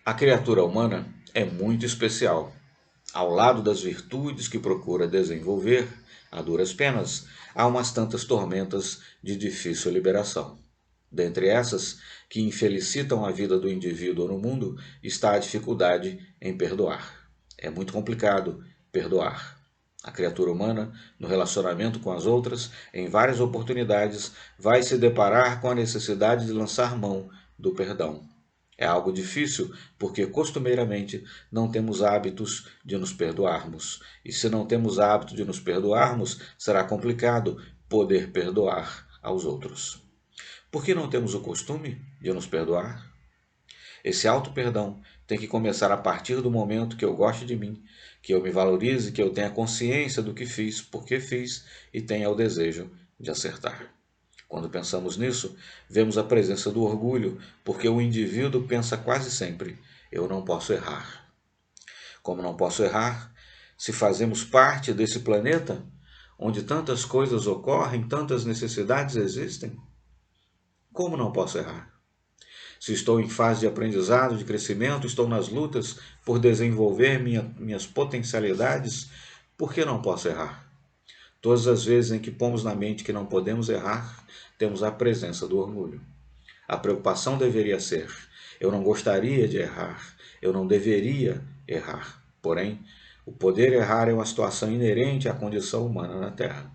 A criatura humana é muito especial. Ao lado das virtudes que procura desenvolver, a duras penas, há umas tantas tormentas de difícil liberação. Dentre essas, que infelicitam a vida do indivíduo no mundo, está a dificuldade em perdoar. É muito complicado perdoar. A criatura humana, no relacionamento com as outras, em várias oportunidades, vai se deparar com a necessidade de lançar mão do perdão. É algo difícil porque costumeiramente não temos hábitos de nos perdoarmos. E se não temos hábito de nos perdoarmos, será complicado poder perdoar aos outros. Por que não temos o costume de nos perdoar? Esse auto-perdão tem que começar a partir do momento que eu goste de mim, que eu me valorize, que eu tenha consciência do que fiz, por que fiz e tenha o desejo de acertar. Quando pensamos nisso, vemos a presença do orgulho, porque o indivíduo pensa quase sempre: eu não posso errar. Como não posso errar, se fazemos parte desse planeta, onde tantas coisas ocorrem, tantas necessidades existem, como não posso errar? Se estou em fase de aprendizado, de crescimento, estou nas lutas por desenvolver minhas potencialidades, por que não posso errar? Todas as vezes em que pomos na mente que não podemos errar, temos a presença do orgulho. A preocupação deveria ser: eu não gostaria de errar, eu não deveria errar. Porém, o poder errar é uma situação inerente à condição humana na Terra.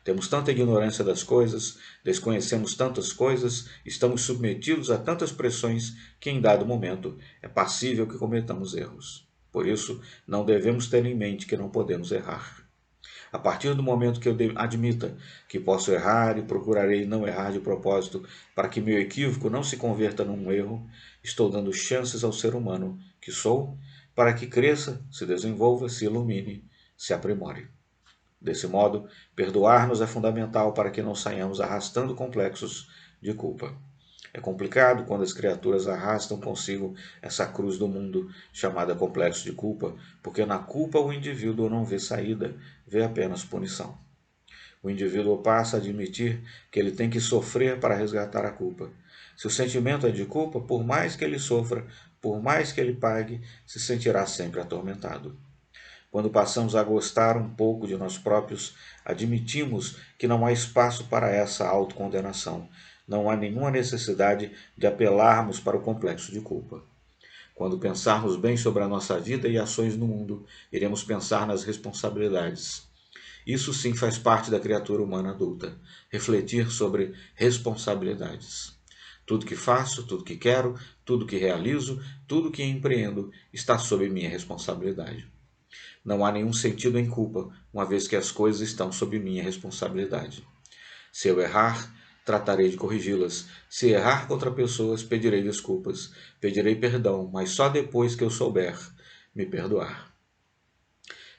Temos tanta ignorância das coisas, desconhecemos tantas coisas, estamos submetidos a tantas pressões que em dado momento é passível que cometamos erros. Por isso, não devemos ter em mente que não podemos errar. A partir do momento que eu admita que posso errar e procurarei não errar de propósito para que meu equívoco não se converta num erro, estou dando chances ao ser humano que sou para que cresça, se desenvolva, se ilumine, se aprimore. Desse modo, perdoar-nos é fundamental para que não saiamos arrastando complexos de culpa. É complicado quando as criaturas arrastam consigo essa cruz do mundo chamada complexo de culpa, porque na culpa o indivíduo não vê saída, vê apenas punição. O indivíduo passa a admitir que ele tem que sofrer para resgatar a culpa. Se o sentimento é de culpa, por mais que ele sofra, por mais que ele pague, se sentirá sempre atormentado. Quando passamos a gostar um pouco de nós próprios, admitimos que não há espaço para essa autocondenação. Não há nenhuma necessidade de apelarmos para o complexo de culpa. Quando pensarmos bem sobre a nossa vida e ações no mundo, iremos pensar nas responsabilidades. Isso sim faz parte da criatura humana adulta, refletir sobre responsabilidades. Tudo que faço, tudo que quero, tudo que realizo, tudo que empreendo está sob minha responsabilidade. Não há nenhum sentido em culpa, uma vez que as coisas estão sob minha responsabilidade. Se eu errar, tratarei de corrigi-las. Se errar contra pessoas, pedirei desculpas. Pedirei perdão, mas só depois que eu souber me perdoar.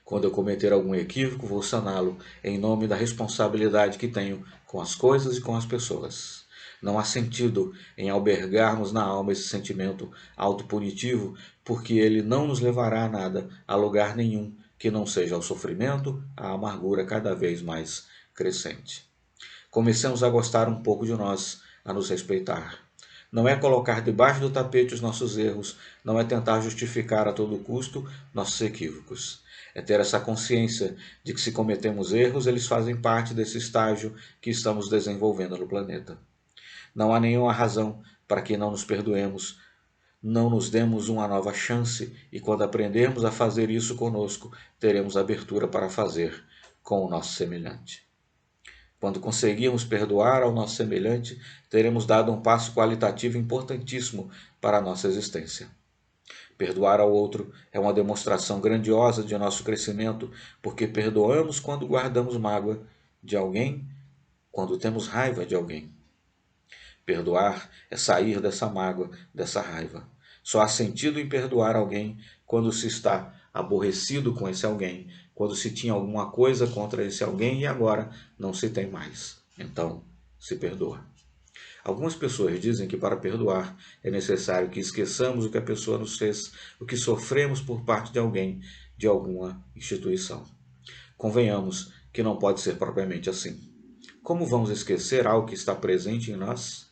Quando eu cometer algum equívoco, vou saná-lo em nome da responsabilidade que tenho com as coisas e com as pessoas. Não há sentido em albergarmos na alma esse sentimento autopunitivo, porque ele não nos levará a nada, a lugar nenhum, que não seja ao sofrimento, à amargura cada vez mais crescente. Comecemos a gostar um pouco de nós, a nos respeitar. Não é colocar debaixo do tapete os nossos erros, não é tentar justificar a todo custo nossos equívocos. É ter essa consciência de que se cometemos erros, eles fazem parte desse estágio que estamos desenvolvendo no planeta. Não há nenhuma razão para que não nos perdoemos, não nos demos uma nova chance e quando aprendermos a fazer isso conosco, teremos abertura para fazer com o nosso semelhante. Quando conseguirmos perdoar ao nosso semelhante, teremos dado um passo qualitativo importantíssimo para a nossa existência. Perdoar ao outro é uma demonstração grandiosa de nosso crescimento, porque perdoamos quando guardamos mágoa de alguém, quando temos raiva de alguém. Perdoar é sair dessa mágoa, dessa raiva. Só há sentido em perdoar alguém quando se está aborrecido com esse alguém, quando se tinha alguma coisa contra esse alguém e agora não se tem mais. Então, se perdoa. Algumas pessoas dizem que para perdoar é necessário que esqueçamos o que a pessoa nos fez, o que sofremos por parte de alguém, de alguma instituição. Convenhamos que não pode ser propriamente assim. Como vamos esquecer algo que está presente em nós?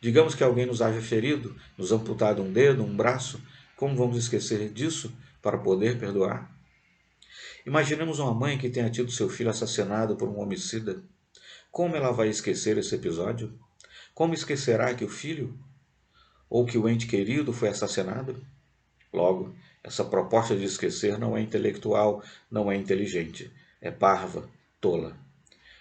Digamos que alguém nos haja ferido, nos amputado um dedo, um braço, Como vamos esquecer disso para poder perdoar? Imaginemos uma mãe que tenha tido seu filho assassinado por um homicida. Como ela vai esquecer esse episódio? Como esquecerá que o filho ou que o ente querido foi assassinado? Logo, essa proposta de esquecer não é intelectual, não é inteligente, é parva, tola.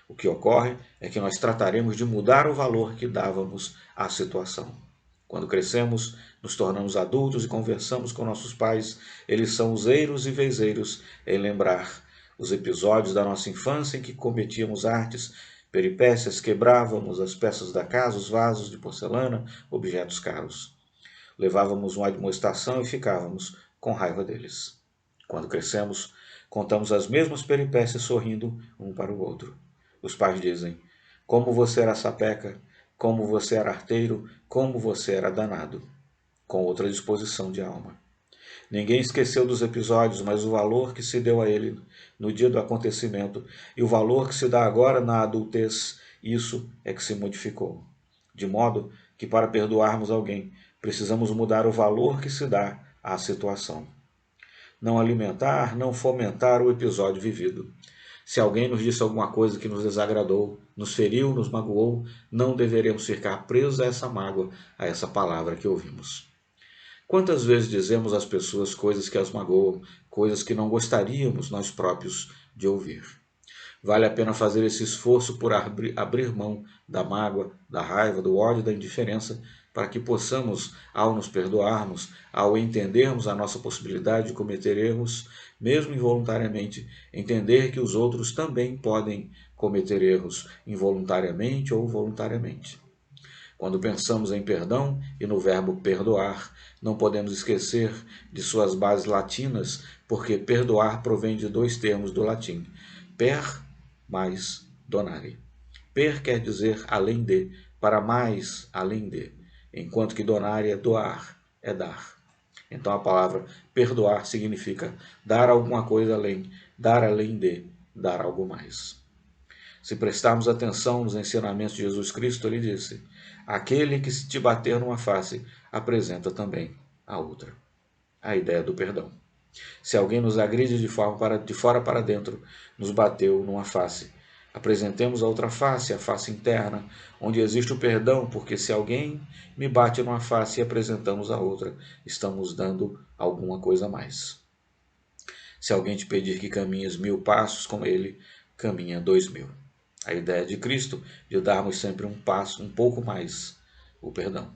O que ocorre é que nós trataremos de mudar o valor que dávamos à situação. Quando crescemos, nos tornamos adultos e conversamos com nossos pais, eles são useiros e vezeiros em lembrar os episódios da nossa infância em que cometíamos artes, peripécias, quebrávamos as peças da casa, os vasos de porcelana, objetos caros. Levávamos uma admoestação e ficávamos com raiva deles. Quando crescemos, contamos as mesmas peripécias sorrindo um para o outro. Os pais dizem: como você era sapeca, como você era arteiro, como você era danado, com outra disposição de alma. Ninguém esqueceu dos episódios, mas o valor que se deu a ele no dia do acontecimento e o valor que se dá agora na adultez, isso é que se modificou. De modo que para perdoarmos alguém, precisamos mudar o valor que se dá à situação. Não alimentar, não fomentar o episódio vivido. Se alguém nos disse alguma coisa que nos desagradou, nos feriu, nos magoou, não deveremos ficar presos a essa mágoa, a essa palavra que ouvimos. Quantas vezes dizemos às pessoas coisas que as magoam, coisas que não gostaríamos nós próprios de ouvir? Vale a pena fazer esse esforço por abrir mão da mágoa, da raiva, do ódio, da indiferença, para que possamos, ao nos perdoarmos, ao entendermos a nossa possibilidade de cometer erros, mesmo involuntariamente, entender que os outros também podem cometer erros, involuntariamente ou voluntariamente. Quando pensamos em perdão e no verbo perdoar, não podemos esquecer de suas bases latinas, porque perdoar provém de dois termos do latim, per mais donare. Per quer dizer além de, para mais além de, enquanto que donare é doar, é dar. Então a palavra perdoar significa dar alguma coisa além, dar além de, dar algo mais. Se prestarmos atenção nos ensinamentos de Jesus Cristo, ele disse: aquele que se te bater numa face, apresenta também a outra. A ideia do perdão. Se alguém nos agride de fora para dentro, nos bateu numa face, apresentemos a outra face, a face interna, onde existe o perdão, porque se alguém me bate numa face e apresentamos a outra, estamos dando alguma coisa a mais. Se alguém te pedir que caminhes 1000 passos com ele, caminha 2000. A ideia de Cristo de darmos sempre um passo, um pouco mais, o perdão.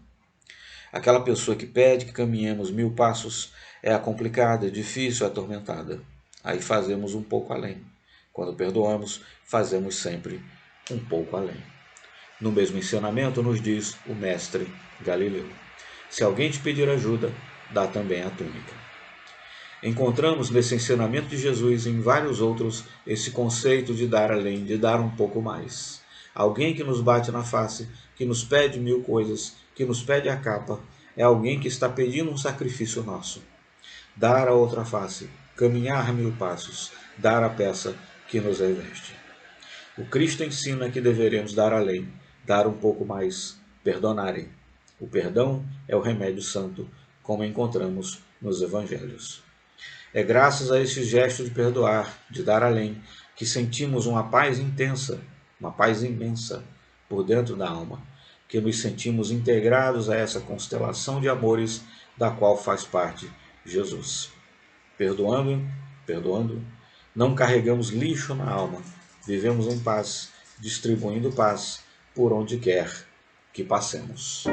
Aquela pessoa que pede que caminhemos 1000 passos é a complicada, difícil, atormentada. Aí fazemos um pouco além. Quando perdoamos, fazemos sempre um pouco além. No mesmo ensinamento nos diz o mestre Galileu: se alguém te pedir ajuda, dá também a túnica. Encontramos nesse ensinamento de Jesus e em vários outros esse conceito de dar além, de dar um pouco mais. Alguém que nos bate na face, que nos pede 1000 coisas, que nos pede a capa, é alguém que está pedindo um sacrifício nosso. Dar a outra face, caminhar 1000 passos, dar a peça que nos reveste. O Cristo ensina que deveremos dar além, dar um pouco mais, perdonarem. O perdão é o remédio santo, como encontramos nos evangelhos. É graças a esse gesto de perdoar, de dar além, que sentimos uma paz intensa, uma paz imensa por dentro da alma, que nos sentimos integrados a essa constelação de amores da qual faz parte Jesus. Perdoando, não carregamos lixo na alma, vivemos em paz, distribuindo paz por onde quer que passemos.